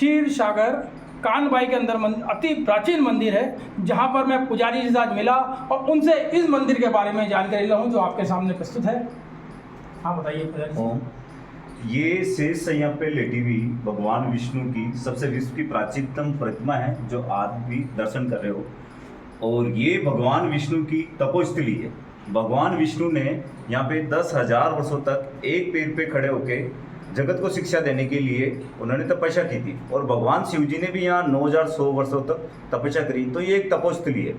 क्षीर सागर कानबाई के अंदर अति प्राचीन मंदिर है, जहाँ पर मैं पुजारी जी से आज मिला और उनसे इस मंदिर के बारे में जानकारी ला हूँ जो आपके सामने प्रस्तुत है। हाँ बताइए पुजारी जी। ये शेष यहाँ पे लेटी हुई भगवान विष्णु की सबसे विश्व की प्राचीनतम प्रतिमा है जो आज भी दर्शन कर रहे हो। और ये भगवान विष्णु की तपोस्थली है। भगवान विष्णु ने यहाँ पे 10,000 वर्षों तक एक पैर पे खड़े होके जगत को शिक्षा देने के लिए उन्होंने तपस्या की थी। और भगवान शिव जी ने भी यहाँ 9,100 वर्षों तक तपस्या करी। तो ये एक तपोस्थली है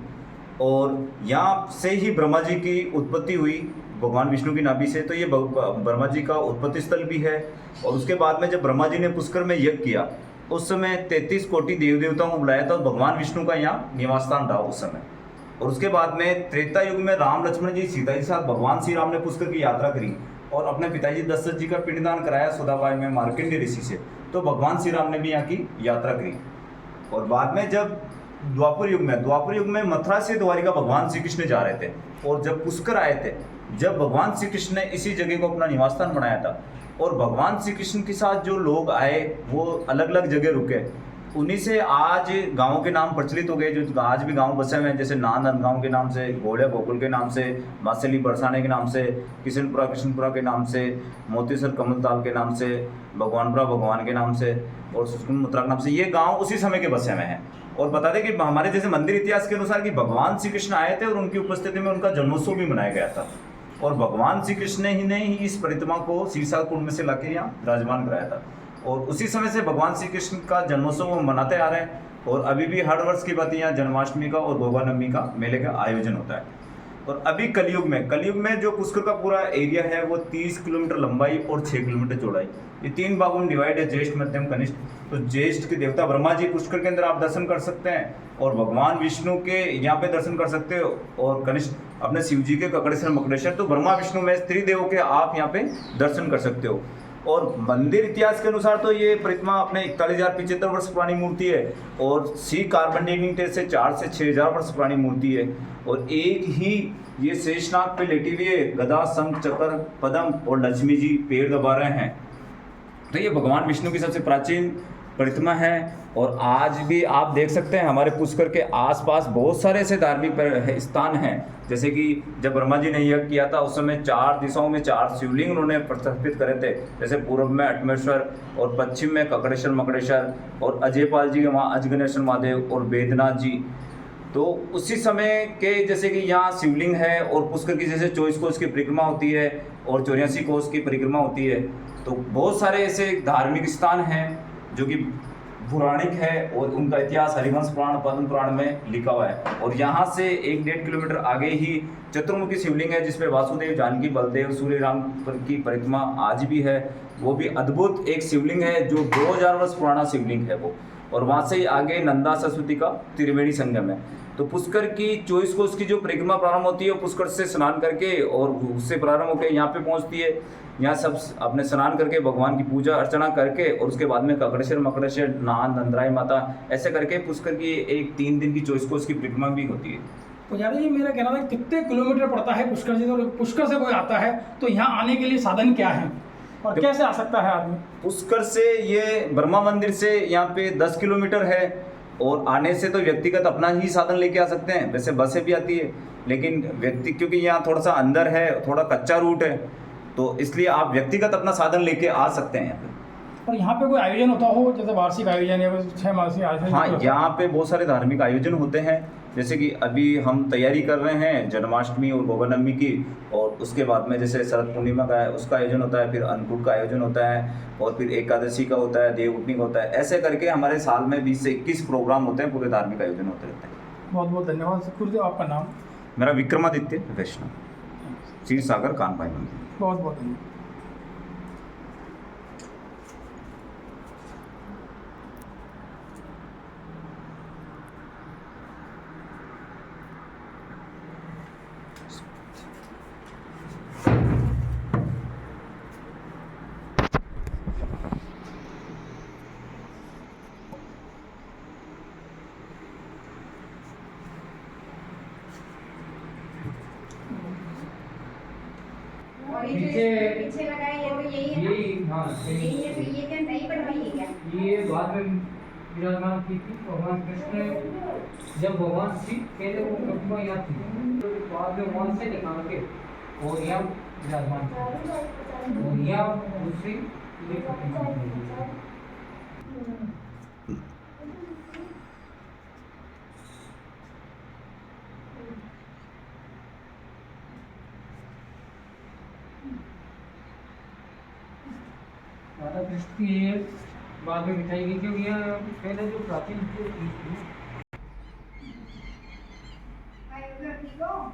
और यहाँ से ही ब्रह्मा जी की उत्पत्ति हुई भगवान विष्णु की नाभि से। तो ये ब्रह्मा जी का उत्पत्ति स्थल भी है। और उसके बाद में जब ब्रह्मा जी ने पुष्कर में यज्ञ किया उस समय 33 कोटि देव देवताओं को बुलाया था। भगवान विष्णु का यहाँ निवास स्थान था उस समय। और उसके बाद में त्रेता युग में राम लक्ष्मण जी सीता जी साथ भगवान श्री राम ने पुष्कर की यात्रा करी और अपने पिताजी दशरथ जी का पिंडदान कराया सुदाबाई में मार्कंडेय ऋषि से। तो भगवान श्री राम ने भी यहाँ की यात्रा करी। और बाद में जब द्वापर युग में मथुरा से द्वारिका भगवान श्री कृष्ण जा रहे थे और जब पुष्कर आए थे, जब भगवान श्री कृष्ण ने इसी जगह को अपना निवास स्थान बनाया था। और भगवान श्री कृष्ण के साथ जो लोग आए वो अलग अलग जगह रुके, उन्हीं से आज गाँव के नाम प्रचलित हो गए जो आज भी गांव बसे हुए हैं। जैसे नांदन गांव के नाम से, घोड़े गोकुल के नाम से, मासेली बरसाने के नाम से, कृष्णपुरा के नाम से, मोतीसर कमलताल के नाम से, भगवानपुरा भगवान के नाम से और सुकुनमुत्रा के नाम से। ये गांव उसी समय के बसे हुए हैं। और बता दें कि हमारे जैसे मंदिर इतिहास के अनुसार कि भगवान श्री कृष्ण आए थे और उनकी उपस्थिति में उनका जन्मोत्सव भी मनाया गया था। और भगवान श्री कृष्ण ही ने ही इस प्रतिमा को शीर्षा कुंड में से लाके यहाँ विराजमान कराया था। और उसी समय से भगवान श्री कृष्ण का जन्मोत्सव मनाते आ रहे हैं। और अभी भी हर वर्ष की बात यहाँ जन्माष्टमी का और गोवर्धनमी का मेले का आयोजन होता है। और अभी कलयुग में जो पुष्कर का पूरा एरिया है वो 30 किलोमीटर लंबाई और 6 किलोमीटर चौड़ाई, ये 3 भागों में डिवाइड है, ज्येष्ठ मध्यम कनिष्ठ। तो ज्येष्ठ के देवता ब्रह्मा जी पुष्कर के अंदर आप दर्शन कर सकते हैं और भगवान विष्णु के यहाँ पे दर्शन कर सकते हो। और कनिष्ठ अपने शिव जी के ककड़ेश्वर मकड़ेश्वर। तो ब्रह्मा विष्णु में त्रिदेवों के आप यहाँ पे दर्शन कर सकते हो। और मंदिर इतिहास के अनुसार तो ये प्रतिमा अपने 41,075 वर्ष पुरानी मूर्ति है और सी कार्बन डेटिंग टेस्ट से 4 से 6,000 वर्ष पुरानी मूर्ति है। और एक ही ये शेषनाग पे लेटी हुई है, गदा शंख चक्र पद्म और लक्ष्मी जी पेड़ दबा रहे हैं। तो ये भगवान विष्णु की सबसे प्राचीन प्रतिमा है। और आज भी आप देख सकते हैं हमारे पुष्कर के आसपास बहुत सारे ऐसे धार्मिक स्थान हैं। जैसे कि जब ब्रह्मा जी ने यज्ञ किया था उस समय 4 दिशाओं में 4 शिवलिंग उन्होंने प्रतिष्ठित करे थे। जैसे पूर्व में अटमेश्वर और पश्चिम में ककड़ेश्वर मकड़ेश्वर और अजयपाल जी के वहाँ अजगनेश्वर महादेव और वेदनाथ जी। तो उसी समय के जैसे कि यहाँ शिवलिंग है और पुष्कर की जैसे 24 कोस की परिक्रमा होती है और 84 कोस की परिक्रमा होती है। तो बहुत सारे ऐसे धार्मिक स्थान हैं जो कि पौराणिक है और उनका इतिहास हरिवंश पुराण पद्म पुराण में लिखा हुआ है। और यहाँ से 1-1.5 किलोमीटर आगे ही चतुर्मुखी शिवलिंग है जिसपे वासुदेव जानकी बलदेव सूर्य राम की प्रतिमा आज भी है। वो भी अद्भुत एक शिवलिंग है जो 2000 वर्ष पुराना शिवलिंग है वो। और वहाँ से ही आगे नंदा सरस्वती का त्रिवेणी संगम है। तो पुष्कर की 24 कोस की जो परिक्रमा प्रारंभ होती है पुष्कर से स्नान करके और उससे प्रारंभ होकर यहाँ पे पहुँचती है। यहाँ सब अपने स्नान करके भगवान की पूजा अर्चना करके और उसके बाद में ककड़ेश्वर मकड़ेश्वर नान नंदराई माता ऐसे करके पुष्कर की एक 3 दिन की 24 कोस की परिक्रमा भी होती है। पुजारी जी मेरा कहना था कितने किलोमीटर पड़ता है पुष्कर से, तो पुष्कर से कोई आता है तो यहाँ आने के लिए साधन क्या है और कैसे आ सकता है आदमी? पुष्कर से ये ब्रह्मा मंदिर से यहाँ पे 10 किलोमीटर है और आने से तो व्यक्तिगत अपना ही साधन लेके आ सकते हैं। वैसे बसें भी आती है लेकिन क्योंकि यहाँ थोड़ा सा अंदर है, थोड़ा कच्चा रूट है, तो इसलिए आप व्यक्तिगत अपना साधन लेके आ सकते हैं यहाँ पे। और यहाँ पे कोई आयोजन होता हो जैसे वार्षिक आयोजन या 6 मासिक आयोजन? हाँ, यहाँ पे बहुत सारे धार्मिक आयोजन होते हैं। जैसे कि अभी हम तैयारी कर रहे हैं जन्माष्टमी और गोवर्धनमी की। और उसके बाद में जैसे शरद पूर्णिमा का है उसका आयोजन होता है, फिर अन्नकूट का आयोजन होता है और फिर एकादशी का होता है, देवउठनी का होता है। ऐसे करके हमारे साल में 20 से 21 प्रोग्राम होते हैं, पूरे धार्मिक आयोजन होते रहते हैं। बहुत बहुत धन्यवाद गुरुदेव। आपका नाम? मेरा विक्रमादित्य वैष्णव, क्षीर सागर कानबाई मंदिर। बहुत बहुत धन्यवाद। पीछे लगाए ये तो यही है ना? हाँ यही है तो ये क्या नई बनवाई है क्या? ये बाद में विराजमान की थी। भगवान कृष्ण जब भगवान शिव पहले वो प्रतिमा यहाँ थी, तो बाद में वहाँ से निकाल के और यहाँ विराजमान थी, और यहाँ दूसरी ये प्रतिमा थी। राधा कृष्ण की ये बाद में बिठाई गई, क्योंकि यहाँ पहले जो प्राचीन जो चीज थी Ay, un ratito.